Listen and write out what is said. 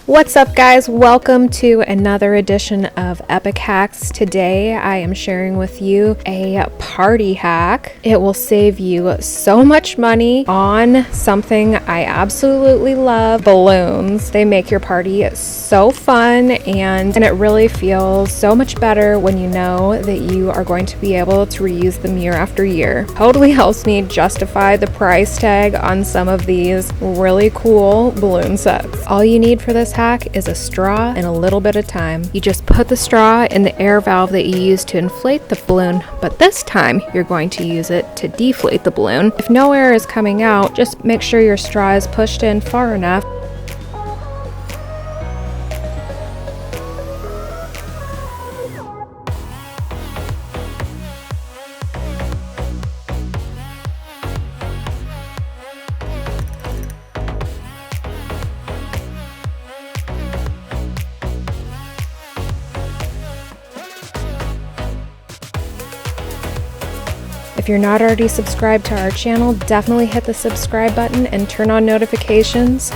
What's up, guys? Welcome to another edition of Epic Hacks. Today I am sharing with you a party hack. It will save you so much money on something I absolutely love: balloons. They make your party so fun and it really feels so much better when you know that you are going to be able to reuse them year after year. Totally helps me justify the price tag on some of these really cool balloon sets. All you need for this hack is a straw and a little bit of time. You just put the straw in the air valve that you use to inflate the balloon, but this time you're going to use it to deflate the balloon. If no air is coming out, just make sure your straw is pushed in far enough. If you're not already subscribed to our channel, definitely hit the subscribe button and turn on notifications.